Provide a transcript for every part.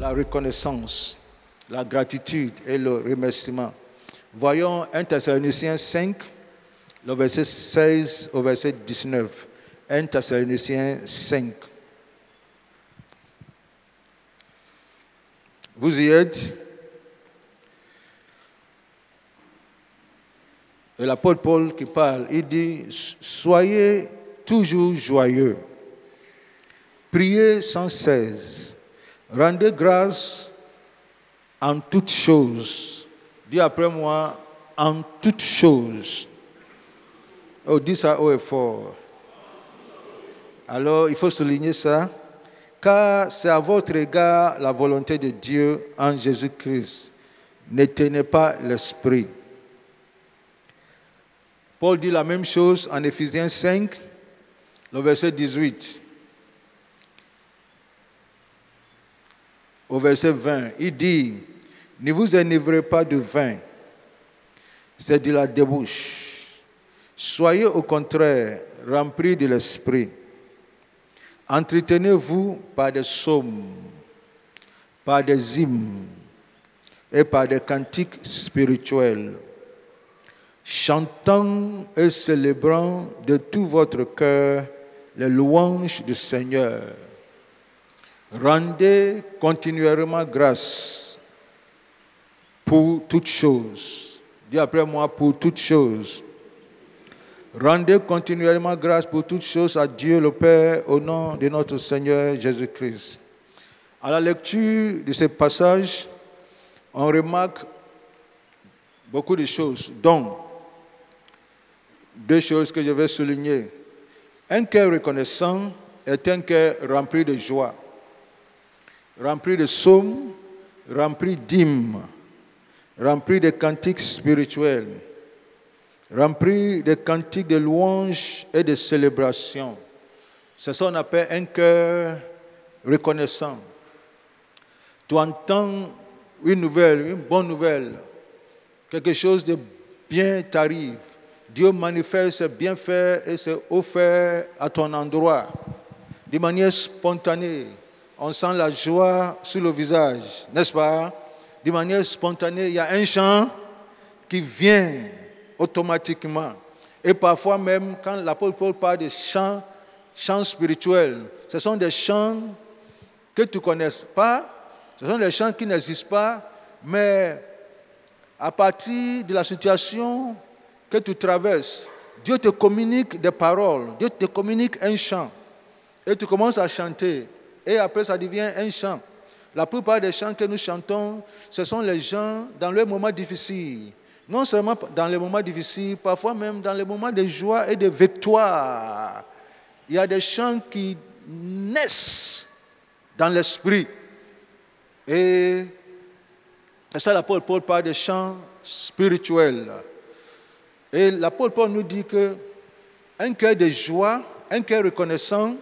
la reconnaissance, la gratitude et le remerciement. Voyons 1 Thessaloniciens 5, le verset 16 au verset 19. 1 Thessaloniciens 5. Vous y êtes? Et l'apôtre Paul qui parle, il dit, soyez toujours joyeux, priez sans cesse, rendez grâce en toutes choses. Dis après moi, en toutes choses. Oh, dis ça haut et fort. Alors, il faut souligner ça, car c'est à votre égard la volonté de Dieu en Jésus-Christ. N'éteignez pas l'esprit. Paul dit la même chose en Éphésiens 5, le verset 18. Au verset 20, il dit, ne vous enivrez pas de vin, c'est de la débauche. Soyez au contraire remplis de l'esprit. Entretenez-vous par des psaumes, par des hymnes et par des cantiques spirituels, chantant et célébrant de tout votre cœur les louanges du Seigneur. Rendez continuellement grâce pour toutes choses. Dis après moi, pour toutes choses. Rendez continuellement grâce pour toutes choses à Dieu le Père au nom de notre Seigneur Jésus-Christ. À la lecture de ce passage, on remarque beaucoup de choses, dont deux choses que je vais souligner. Un cœur reconnaissant est un cœur rempli de joie, rempli de psaumes, rempli d'hymnes, rempli de cantiques spirituels, rempli de cantiques de louanges et de célébrations. C'est ça qu'on appelle un cœur reconnaissant. Tu entends une nouvelle, une bonne nouvelle, quelque chose de bien t'arrive. Dieu manifeste ses bienfaits et ses offerts à ton endroit. De manière spontanée, on sent la joie sur le visage, n'est-ce pas? De manière spontanée, il y a un chant qui vient automatiquement. Et parfois même, quand l'apôtre Paul parle de chants spirituels, ce sont des chants que tu ne connais pas, ce sont des chants qui n'existent pas, mais à partir de la situation que tu traverses, Dieu te communique des paroles, Dieu te communique un chant, et tu commences à chanter, et après ça devient un chant. La plupart des chants que nous chantons, ce sont les gens dans les moments difficiles. Non seulement dans les moments difficiles, parfois même dans les moments de joie et de victoire. Il y a des chants qui naissent dans l'esprit. Et c'est ça l'apôtre Paul parle des chants spirituels. Et l'apôtre Paul nous dit qu'un cœur de joie, un cœur reconnaissant,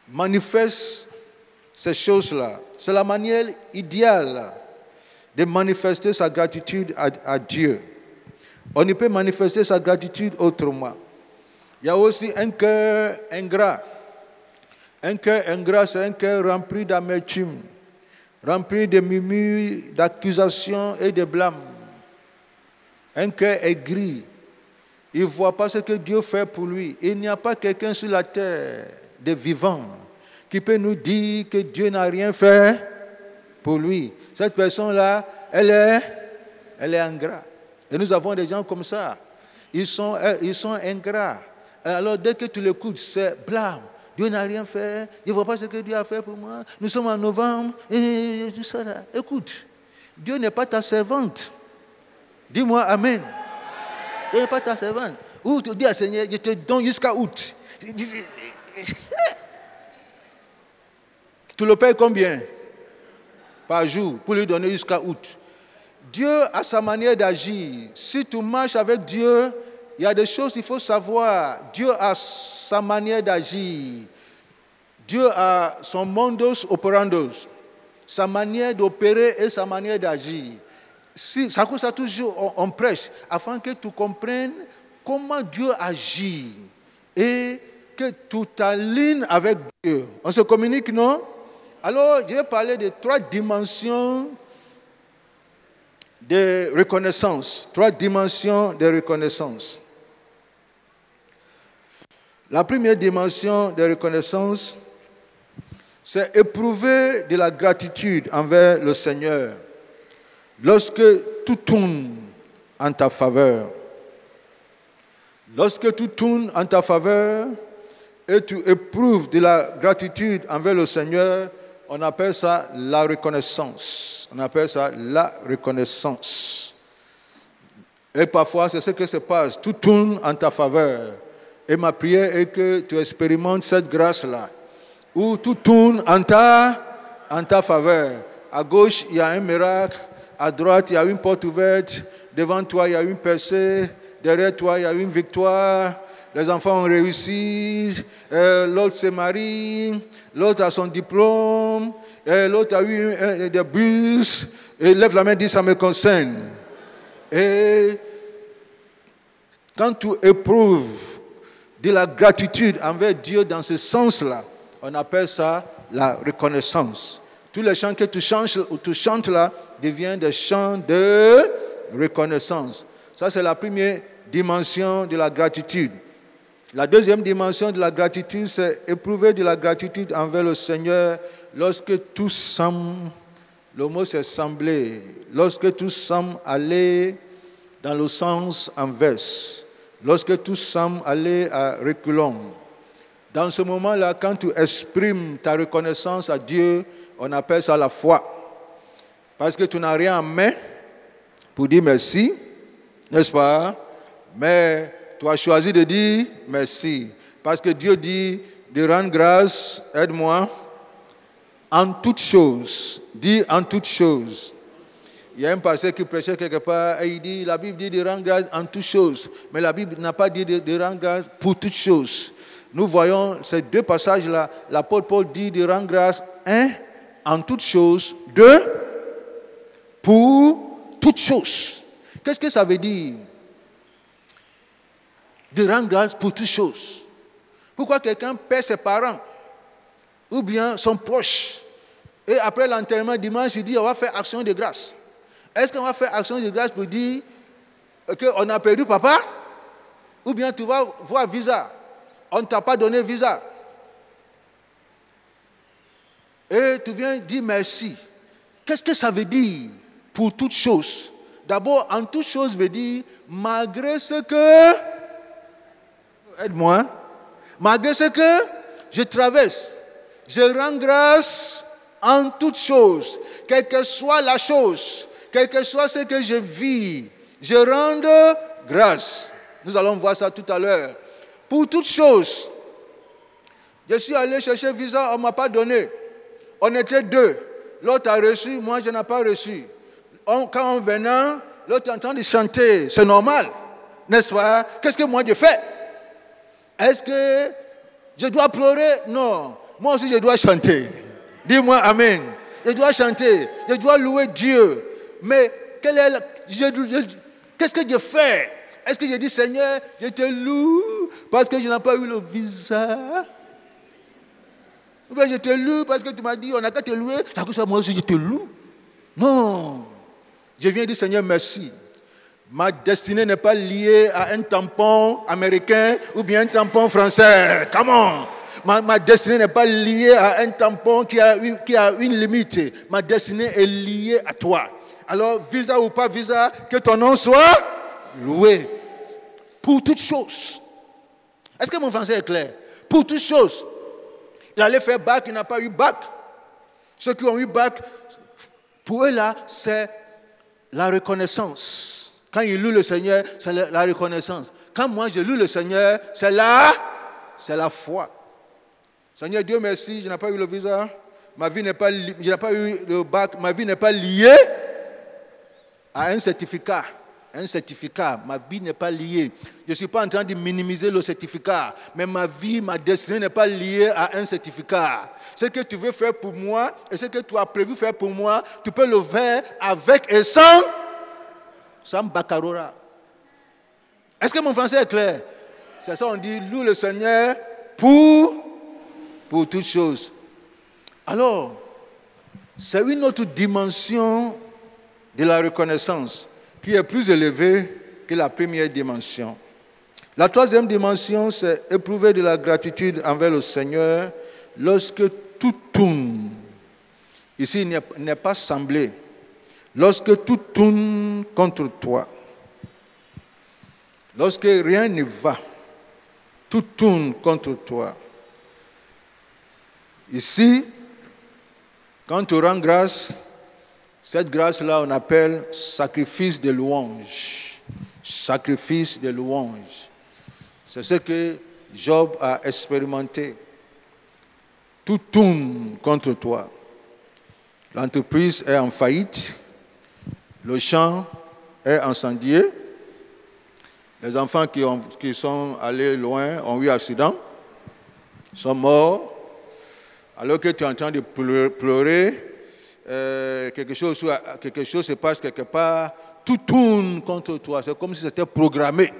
manifeste ces choses-là. C'est la manière idéale de manifester sa gratitude à Dieu. On ne peut manifester sa gratitude autrement. Il y a aussi un cœur ingrat. Un cœur ingrat, c'est un cœur rempli d'amertume, rempli de murmures, d'accusations et de blâmes. Un cœur aigri. Il ne voit pas ce que Dieu fait pour lui. Il n'y a pas quelqu'un sur la terre de vivant qui peut nous dire que Dieu n'a rien fait pour lui. Cette personne-là, elle est ingrat. Et nous avons des gens comme ça. Ils sont ingrats. Alors dès que tu l'écoutes, c'est blâme. Dieu n'a rien fait. Je ne vois pas ce que Dieu a fait pour moi. Nous sommes en novembre. Et tout ça là. Écoute, Dieu n'est pas ta servante. Dis-moi Amen. Dieu n'est pas ta servante. Ou tu dis à Seigneur, je te donne jusqu'à août. Tu le payes combien par jour pour lui donner jusqu'à août? Dieu a sa manière d'agir. Si tu marches avec Dieu, il y a des choses qu'il faut savoir. Dieu a sa manière d'agir. Dieu a son modus operandi, sa manière d'opérer et sa manière d'agir. Si, ça cause ça toujours, on prêche, afin que tu comprennes comment Dieu agit et que tu t'alignes avec Dieu. On se communique, non? Alors, je vais parler de 3 dimensions de reconnaissance. 3 dimensions de reconnaissance. La première dimension de reconnaissance, c'est éprouver de la gratitude envers le Seigneur lorsque tout tourne en ta faveur. Lorsque tout tourne en ta faveur et tu éprouves de la gratitude envers le Seigneur, on appelle ça la reconnaissance. On appelle ça la reconnaissance. Et parfois, c'est ce qui se passe. Tout tourne en ta faveur. Et ma prière est que tu expérimentes cette grâce-là, où tout tourne en ta faveur. À gauche, il y a un miracle. À droite, il y a une porte ouverte. Devant toi, il y a une percée. Derrière toi, il y a une victoire. Les enfants ont réussi. L'autre se marie. L'autre a son diplôme. L'autre a eu des bus. Et lève la main et dit, ça me concerne. Et quand tu éprouves de la gratitude envers Dieu dans ce sens-là, on appelle ça la reconnaissance. Tous les chants que tu chantes là deviennent des chants de reconnaissance. Ça, c'est la première dimension de la gratitude. La deuxième dimension de la gratitude, c'est éprouver de la gratitude envers le Seigneur lorsque tout semble, le mot c'est sembler, lorsque tout semble aller dans le sens inverse, lorsque tout semble aller à reculons. Dans ce moment-là, quand tu exprimes ta reconnaissance à Dieu, on appelle ça la foi. Parce que tu n'as rien en main pour dire merci, n'est-ce pas? Mais tu as choisi de dire merci. Parce que Dieu dit de rendre grâce, aide-moi, en toutes choses. Dis en toutes choses. Il y a un pasteur qui prêchait quelque part et il dit, la Bible dit de rendre grâce en toutes choses. Mais la Bible n'a pas dit de rendre grâce pour toutes choses. Nous voyons ces 2 passages-là. L'apôtre Paul dit de rendre grâce, en toutes choses, 2, pour toutes choses. Qu'est-ce que ça veut dire? De rendre grâce pour toutes choses. Pourquoi quelqu'un perd ses parents ou bien son proche et après l'enterrement dimanche, il dit on va faire action de grâce. Est-ce qu'on va faire action de grâce pour dire qu'on a perdu papa? Ou bien tu vas voir visa? On ne t'a pas donné visa. Et tu viens dire merci. Qu'est-ce que ça veut dire pour toutes choses? D'abord, en toutes choses veut dire malgré ce que... Aide-moi. Malgré ce que je traverse, je rends grâce en toutes choses. Quelle que soit la chose, quel que soit ce que je vis, je rends grâce. Nous allons voir ça tout à l'heure. Pour toutes choses, je suis allé chercher visa, on ne m'a pas donné. On était 2. L'autre a reçu, moi je n'ai pas reçu. Quand on venait, l'autre est en train de chanter. C'est normal, n'est-ce pas? Qu'est-ce que moi je fais? Est-ce que je dois pleurer? Non. Moi aussi je dois chanter. Dis-moi Amen. Je dois chanter. Je dois louer Dieu. Mais qu'est-ce que je fais? Est-ce que je dis Seigneur, je te loue parce que je n'ai pas eu le visa? Ou bien je te loue parce que tu m'as dit on n'a qu'à te louer, ça que moi aussi je te loue? Non. Je viens dire Seigneur merci. Ma destinée n'est pas liée à un tampon américain ou bien un tampon français. Comment? Ma destinée n'est pas liée à un tampon qui a une limite. Ma destinée est liée à toi. Alors, visa ou pas visa, que ton nom soit loué. Pour toutes choses. Est-ce que mon français est clair? Pour toutes choses. Il allait faire bac, il n'a pas eu bac. Ceux qui ont eu bac, pour eux là, c'est la reconnaissance. Quand ils louent le Seigneur, c'est la reconnaissance. Quand moi je loue le Seigneur, c'est la foi. Seigneur Dieu merci, je n'ai pas eu le visa, je n'ai pas eu le bac, ma vie n'est pas liée à un certificat. Un certificat, ma vie n'est pas liée. Je ne suis pas en train de minimiser le certificat, mais ma vie, ma destinée n'est pas liée à un certificat. Ce que tu veux faire pour moi et ce que tu as prévu faire pour moi, tu peux le faire avec et sans baccalauréat. Est-ce que mon français est clair? C'est ça, on dit loue le Seigneur pour toutes choses. Alors, C'est une autre dimension de la reconnaissance qui est plus élevée que la première dimension. La troisième dimension, c'est éprouver de la gratitude envers le Seigneur lorsque tout tourne. Ici, il n'est pas semblé. Lorsque tout tourne contre toi. Lorsque rien ne va, tout tourne contre toi. Ici, quand tu rends grâce, cette grâce-là, on appelle sacrifice de louange. Sacrifice de louange. C'est ce que Job a expérimenté. Tout tourne contre toi. L'entreprise est en faillite. Le champ est incendié. Les enfants qui sont allés loin ont eu accident, sont morts. Alors que tu es en train de pleurer, quelque chose se passe quelque part, tout tourne contre toi. C'est comme si c'était programmé.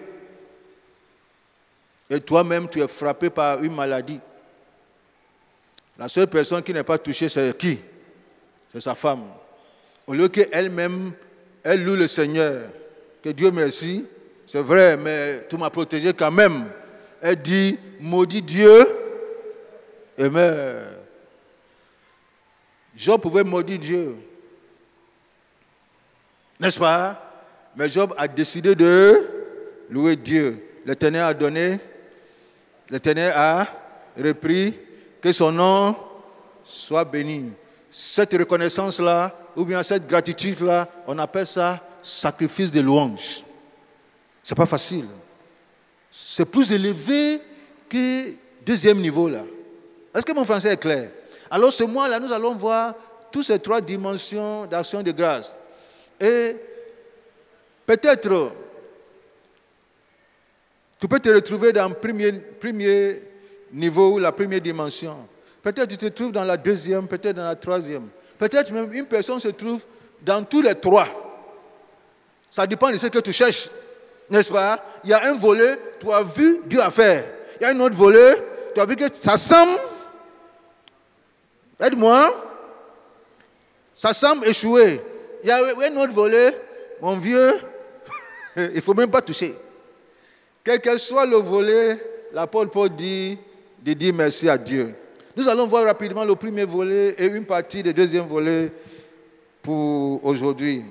Et toi-même, tu es frappé par une maladie. La seule personne qui n'est pas touchée, c'est qui? C'est sa femme. Au lieu qu'elle-même, elle loue le Seigneur. Que Dieu merci, c'est vrai, mais tu m'as protégé quand même. Elle dit, maudit Dieu et meurt. Job pouvait maudire Dieu. N'est-ce pas? Mais Job a décidé de louer Dieu. L'Éternel a donné, l'Éternel a repris, que son nom soit béni. Cette reconnaissance-là, ou bien cette gratitude-là, on appelle ça sacrifice de louange. Ce n'est pas facile. C'est plus élevé que deuxième niveau là. Est-ce que mon français est clair? Alors ce mois-là, nous allons voir toutes ces trois dimensions d'action de grâce. Et peut-être, tu peux te retrouver dans le premier niveau ou la première dimension. Peut-être tu te trouves dans la deuxième, peut-être dans la troisième. Peut-être même une personne se trouve dans tous les trois. Ça dépend de ce que tu cherches, n'est-ce pas? Il y a un volet, tu as vu, Dieu a fait. Il y a un autre volet, tu as vu que ça semble, aide-moi, ça semble échouer. Il y a un autre volet, mon vieux, il ne faut même pas toucher. Quel que soit le volet, l'apôtre Paul dit de dire merci à Dieu. Nous allons voir rapidement le premier volet et une partie du deuxième volet pour aujourd'hui.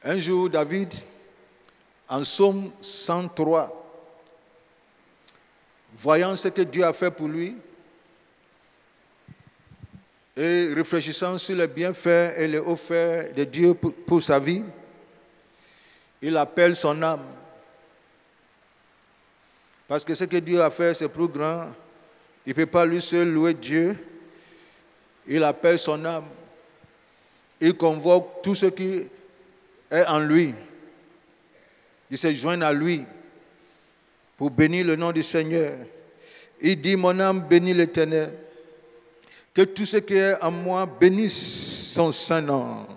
Un jour, David, en Psaume 103, voyant ce que Dieu a fait pour lui et réfléchissant sur les bienfaits et les hauts faits de Dieu pour sa vie, il appelle son âme. Parce que ce que Dieu a fait, c'est plus grand. Il ne peut pas lui seul louer Dieu. Il appelle son âme. Il convoque tout ce qui est en lui. Il se joint à lui pour bénir le nom du Seigneur. Il dit, mon âme bénit l'Éternel. Que tout ce qui est en moi bénisse son saint nom.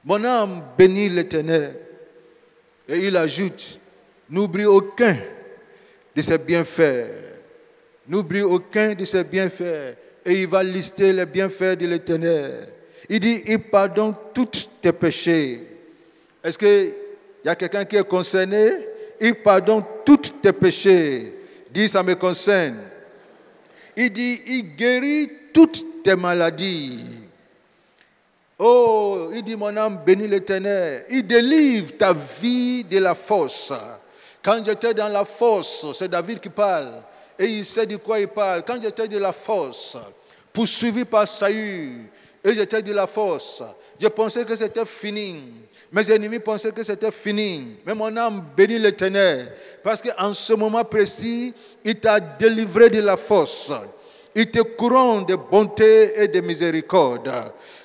Mon âme bénit l'Éternel. Et il ajoute, n'oublie aucun de ses bienfaits. N'oublie aucun de ses bienfaits. Et il va lister les bienfaits de l'Éternel. Il dit, il pardonne tous tes péchés. Est-ce qu'il y a quelqu'un qui est concerné? Il pardonne tous tes péchés. Dis, ça me concerne. Il dit, il guérit toutes tes maladies. Oh, il dit, mon âme bénit l'Éternel. Il délivre ta vie de la fosse. Quand j'étais dans la fosse, c'est David qui parle. Et il sait de quoi il parle. Quand j'étais dans la fosse, poursuivi par Saül, et j'étais dans la fosse, je pensais que c'était fini. Mes ennemis pensaient que c'était fini. Mais mon âme bénit l'Éternel. Parce qu'en ce moment précis, il t'a délivré de la fosse. Il te couronne de bonté et de miséricorde.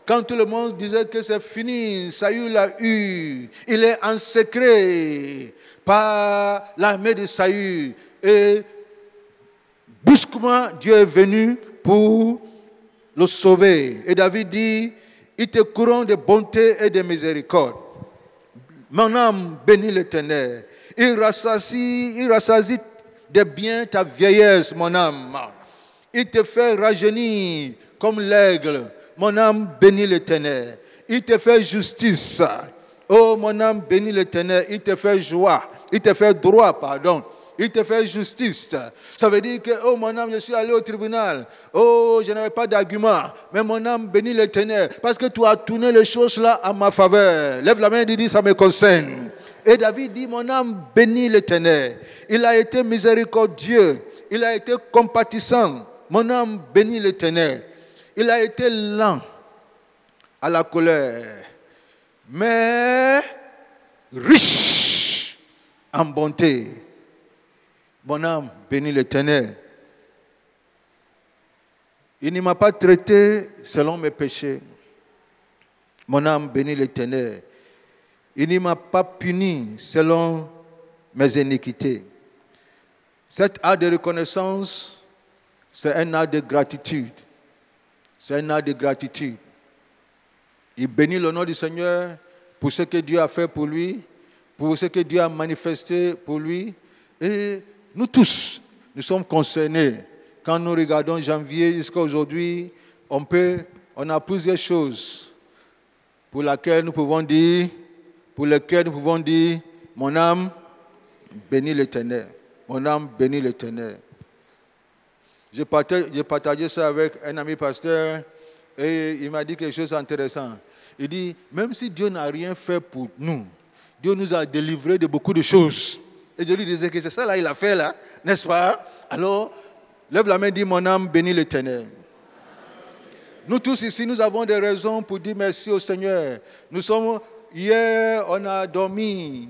Quand tout le monde disait que c'est fini, Saül l'a eu. Il est en secret par l'armée de Saül. Et brusquement, Dieu est venu pour le sauver. Et David dit, il te couronne de bonté et de miséricorde. Mon âme bénit l'Éternel. Il rassasie de bien ta vieillesse, mon âme. Il te fait rajeunir comme l'aigle. Mon âme bénit l'Éternel. Il te fait justice. Oh, mon âme bénit l'Éternel. Il te fait joie. Il te fait droit, pardon. Il te fait justice. Ça veut dire que, oh mon âme, je suis allé au tribunal. Oh, je n'avais pas d'argument. Mais mon âme bénit l'Éternel. Parce que tu as tourné les choses là à ma faveur. Lève la main et dis, ça me concerne. Et David dit, mon âme bénit l'Éternel. Il a été miséricordieux. Il a été compatissant. Mon âme bénit l'Éternel. Il a été lent à la colère, mais riche en bonté. Mon âme bénit l'Éternel. Il ne m'a pas traité selon mes péchés. Mon âme bénit l'Éternel. Il ne m'a pas puni selon mes iniquités. Cet acte de reconnaissance, c'est un acte de gratitude. C'est un acte de gratitude. Il bénit le nom du Seigneur pour ce que Dieu a fait pour lui, pour ce que Dieu a manifesté pour lui. Et nous tous, nous sommes concernés. Quand nous regardons janvier jusqu'à aujourd'hui, on a plusieurs choses pour lesquelles nous pouvons dire, mon âme bénit l'Éternel. Mon âme bénit l'Éternel. J'ai partagé ça avec un ami pasteur et il m'a dit quelque chose d'intéressant. Il dit, même si Dieu n'a rien fait pour nous, Dieu nous a délivrés de beaucoup de choses. Et je lui disais que c'est ça là, il a fait là, n'est-ce pas? Alors, lève la main et dis, mon âme bénit l'Éternel. Nous tous ici, nous avons des raisons pour dire merci au Seigneur. Hier, on a dormi.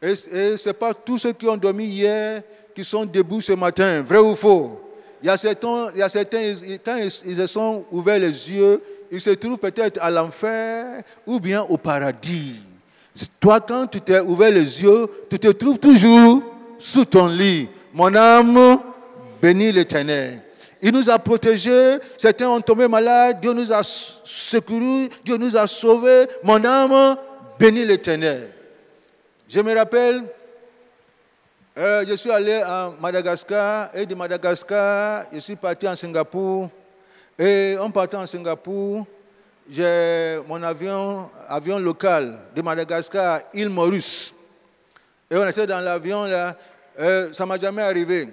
Et ce n'est pas tous ceux qui ont dormi hier qui sont debout ce matin, vrai ou faux? Il y a certains, quand ils se sont ouverts les yeux, ils se trouvent peut-être à l'enfer ou bien au paradis. Toi, quand tu t'es ouvert les yeux, tu te trouves toujours sous ton lit. Mon âme bénit l'Éternel. Il nous a protégés. Certains ont tombé malades. Dieu nous a secourus. Dieu nous a sauvés. Mon âme bénit l'Éternel. Je me rappelle, je suis allé à Madagascar. Et de Madagascar, je suis parti en Singapour. Et en partant en Singapour, j'ai mon avion local de Madagascar à île Maurice. Et on était dans l'avion là. Ça ne m'a jamais arrivé.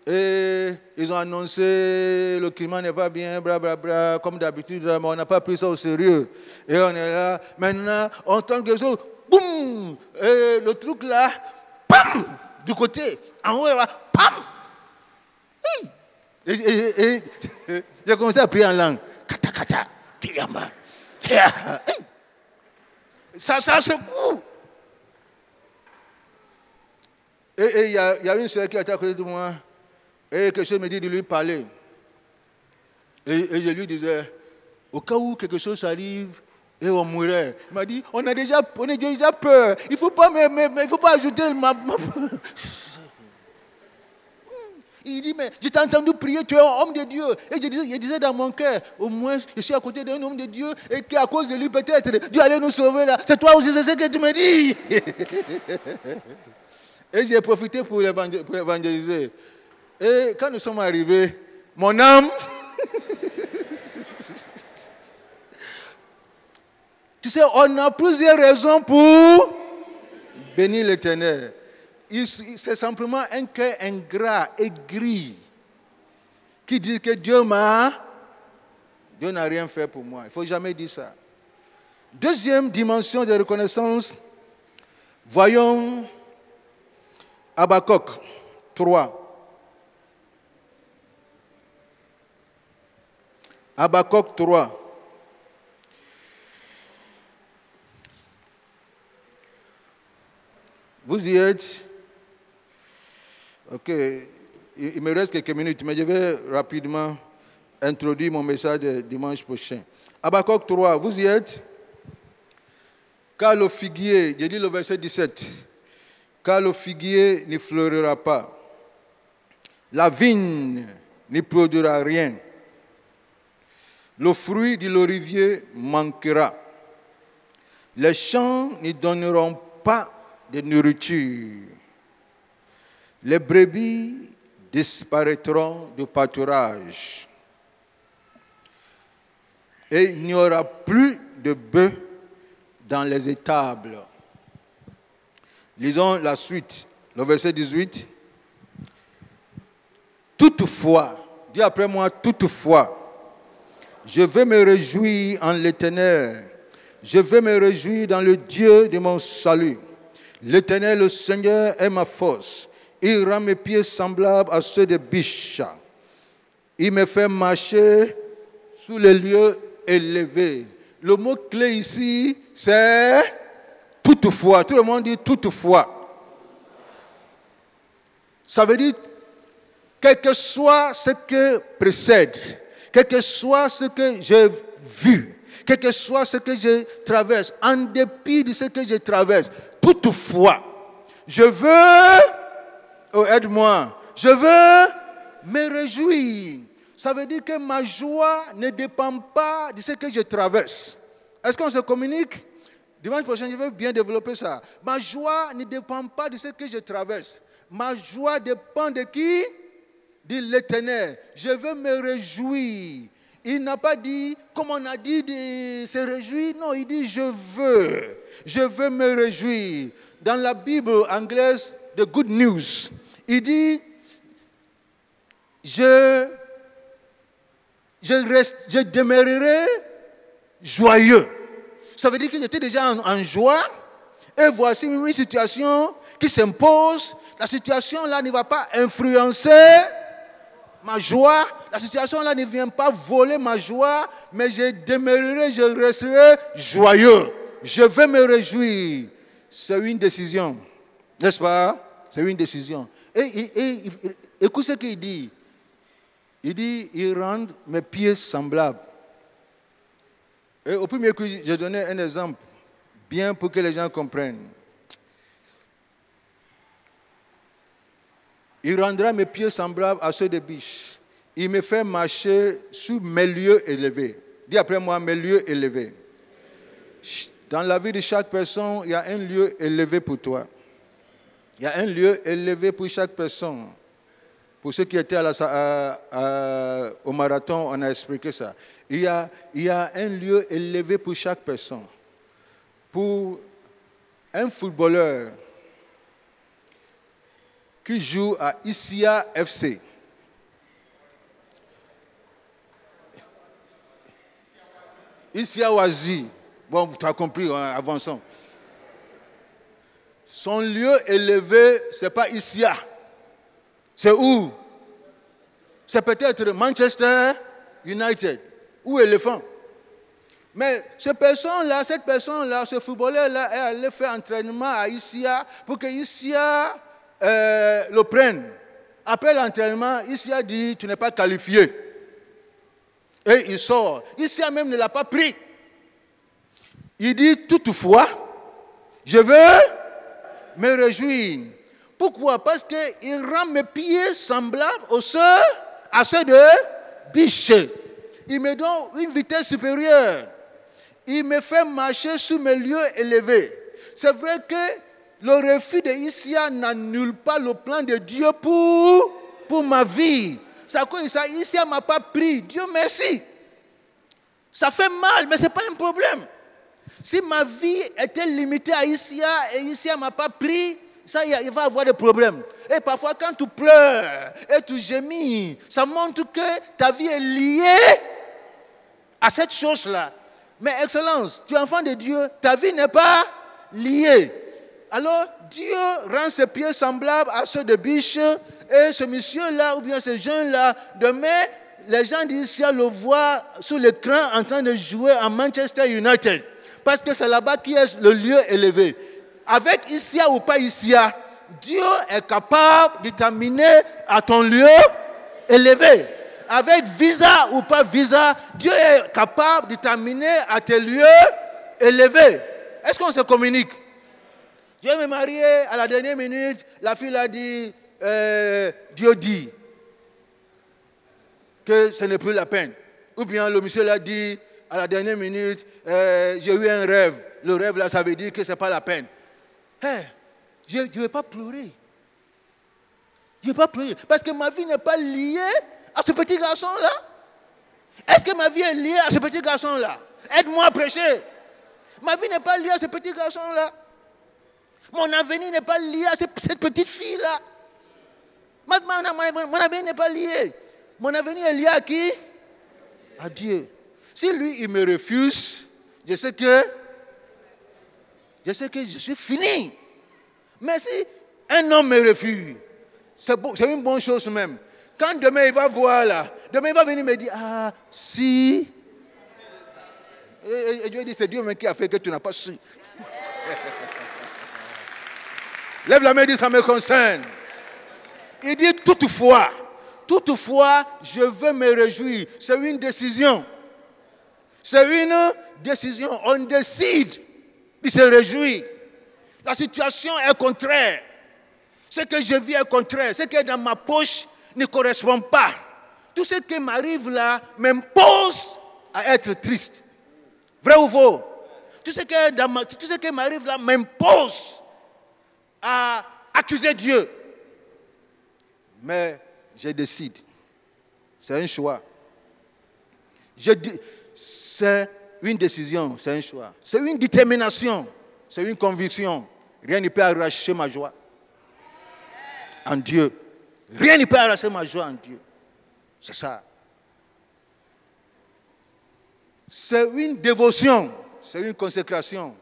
Et ils ont annoncé le climat n'est pas bien, blablabla, comme d'habitude, mais on n'a pas pris ça au sérieux. Et on est là. Maintenant, on entend quelque chose, boum! Et le truc là, pam! Du côté, en haut, là, pam! Hey! Et j'ai commencé à prier en langue. Kata, kata, kiyama. Hey! Ça secoue. Et il y a une soeur qui était à côté de moi. Et quelque chose me dit de lui parler. Et je lui disais, au cas où quelque chose arrive et on mourrait. Il m'a dit, on a déjà peur. Il ne faut pas ajouter ma... Il dit, mais je t'ai entendu prier, tu es un homme de Dieu. Et je disais dans mon cœur, au moins, je suis à côté d'un homme de Dieu et qu'à cause de lui, peut-être, Dieu allait nous sauver là. C'est toi aussi, c'est ce que tu me dis. Et j'ai profité pour évangéliser. Et quand nous sommes arrivés, mon âme, tu sais, on a plusieurs raisons pour bénir l'Éternel. C'est simplement un cœur ingrat, aigri, qui dit que Dieu n'a rien fait pour moi. Il ne faut jamais dire ça. Deuxième dimension de reconnaissance, voyons Habakkuk 3. Habakkuk 3. Vous y êtes? Ok. Il me reste quelques minutes, mais je vais rapidement introduire mon message de dimanche prochain. Habakkuk 3, vous y êtes? Car le figuier, j'ai dit le verset 17, car le figuier ne fleurira pas, la vigne ne produira rien, le fruit de l'olivier manquera, les champs ne donneront pas de nourriture, Les brebis disparaîtront du pâturage. Et il n'y aura plus de bœufs dans les étables. Lisons la suite, le verset 18. Toutefois, dis après moi, toutefois, je vais me réjouir en l'Éternel. Je vais me réjouir dans le Dieu de mon salut. L'Éternel, le Seigneur, est ma force. Il rend mes pieds semblables à ceux des biches. Il me fait marcher sous les lieux élevés. Le mot clé ici, c'est toutefois. Tout le monde dit toutefois. Ça veut dire, quel que soit ce que précède, quel que soit ce que j'ai vu, quel que soit ce que je traverse, en dépit de ce que je traverse, toutefois, je veux, oh aide-moi, je veux me réjouir. Ça veut dire que ma joie ne dépend pas de ce que je traverse. Est-ce qu'on se communique? Dimanche prochain, je vais bien développer ça. Ma joie ne dépend pas de ce que je traverse. Ma joie dépend de qui? De l'Éternel. Je veux me réjouir. Il n'a pas dit, comme on a dit, de se réjouir. Non, il dit, je veux me réjouir. Dans la Bible anglaise, The Good News, il dit, je demeurerai joyeux. Ça veut dire que j'étais déjà en joie. Et voici une situation qui s'impose. La situation là ne va pas influencer ma joie. La situation là ne vient pas voler ma joie. Mais je demeurerai, je resterai joyeux. Je vais me réjouir. C'est une décision. N'est-ce pas? C'est une décision. Et écoute ce qu'il dit. Il dit, il rend mes pieds semblables. Et au premier coup, j'ai donné un exemple, bien pour que les gens comprennent. Il rendra mes pieds semblables à ceux des biches. Il me fait marcher sur mes lieux élevés. Dis après moi, mes lieux élevés. Dans la vie de chaque personne, il y a un lieu élevé pour toi. Il y a un lieu élevé pour chaque personne. Pour ceux qui étaient au marathon, on a expliqué ça. Il y a un lieu élevé pour chaque personne. Pour un footballeur qui joue à Issia FC, Issia Wazi, bon, tu as compris, hein, avançons. Son lieu élevé, ce n'est pas Issia. C'est où? C'est peut-être Manchester United ou Éléphant. Mais cette personne-là, ce footballeur-là est allé faire entraînement à Issia pour que Issia le prenne. Après l'entraînement, Issia dit, tu n'es pas qualifié. Et il sort. Issia même ne l'a pas pris. Il dit, toutefois, je veux me réjouir. Pourquoi? Parce qu'il rend mes pieds semblables à ceux de biche. Il me donne une vitesse supérieure. Il me fait marcher sur mes lieux élevés. C'est vrai que le refus de Issia n'annule pas le plan de Dieu pour ma vie. Ça cause ça, Issia ne m'a pas pris. Dieu merci. Ça fait mal, mais ce n'est pas un problème. Si ma vie était limitée à Issia et Issia ne m'a pas pris, ça, il va y avoir des problèmes. Et parfois, quand tu pleures et tu gémis, ça montre que ta vie est liée à cette chose-là. Mais Excellence, tu es enfant de Dieu, ta vie n'est pas liée. Alors, Dieu rend ses pieds semblables à ceux de biche. Et ce monsieur-là, ou bien ce jeune-là, demain, les gens d'ici le voient sur l'écran en train de jouer à Manchester United. Parce que c'est là-bas qui est le lieu élevé. Avec Issia ou pas Issia, Dieu est capable de t'amener à ton lieu élevé. Avec visa ou pas visa, Dieu est capable de t'amener à tes lieux élevés. Est-ce qu'on se communique? Dieu m'est marié, à la dernière minute, la fille a dit, Dieu dit que ce n'est plus la peine. Ou bien le monsieur l'a dit, à la dernière minute, j'ai eu un rêve. Le rêve là, ça veut dire que ce n'est pas la peine. Hey, je ne vais pas pleurer. Je ne vais pas pleurer. Parce que ma vie n'est pas liée à ce petit garçon-là. Est-ce que ma vie est liée à ce petit garçon-là? Aide-moi à prêcher. Ma vie n'est pas liée à ce petit garçon-là. Mon avenir n'est pas lié à cette petite fille-là. Mon avenir n'est pas lié. Mon avenir est lié à qui? À Dieu. Si lui, il me refuse, je sais que je suis fini. Mais si un homme me refuse, c'est une bonne chose même. Quand demain il va voir là, demain il va venir me dire, ah, si. Et Dieu dit, c'est Dieu même qui a fait que tu n'as pas su. Lève la main et dis, ça me concerne. Il dit, toutefois, je veux me réjouir. C'est une décision. C'est une décision. On décide de se réjouir. La situation est contraire. Ce que je vis est contraire. Ce qui est dans ma poche ne correspond pas. Tout ce qui m'arrive là m'impose à être triste. Vrai ou faux? Tout ce qui m'arrive là m'impose à accuser Dieu. Mais je décide. C'est un choix. C'est une décision, c'est un choix. C'est une détermination, c'est une conviction. Rien ne peut arracher ma joie en Dieu. Rien ne peut arracher ma joie en Dieu. C'est ça. C'est une dévotion, c'est une consécration.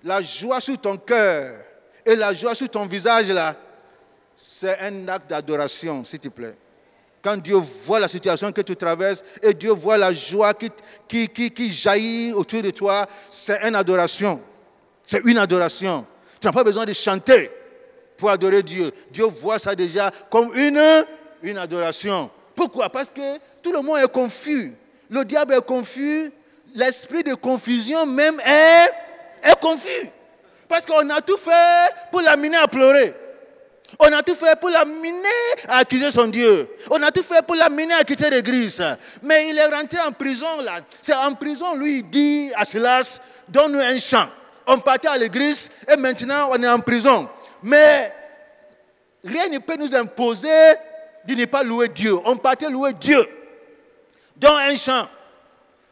La joie sur ton cœur et la joie sur ton visage là, c'est un acte d'adoration, s'il te plaît. Quand Dieu voit la situation que tu traverses et Dieu voit la joie qui jaillit autour de toi, c'est une adoration. C'est une adoration. Tu n'as pas besoin de chanter pour adorer Dieu. Dieu voit ça déjà comme une adoration. Pourquoi? Parce que tout le monde est confus. Le diable est confus. L'esprit de confusion même est confus. Parce qu'on a tout fait pour l'amener à pleurer. On a tout fait pour l'amener à accuser son Dieu. On a tout fait pour l'amener à quitter l'église. Mais il est rentré en prison là. C'est en prison, lui, il dit à Silas, donne-nous un chant. On partait à l'église et maintenant on est en prison. Mais rien ne peut nous imposer de ne pas louer Dieu. On partait louer Dieu. Dans un chant.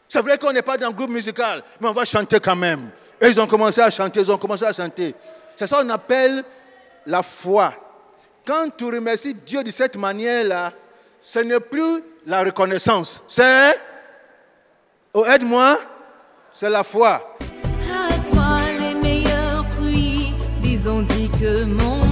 C'est vrai qu'on n'est pas dans un groupe musical, mais on va chanter quand même. Et ils ont commencé à chanter, C'est ça qu'on appelle la foi. Quand tu remercies Dieu de cette manière-là, ce n'est plus la reconnaissance. C'est, oh, aide-moi, c'est la foi. À toi les meilleurs fruits, disons dit que mon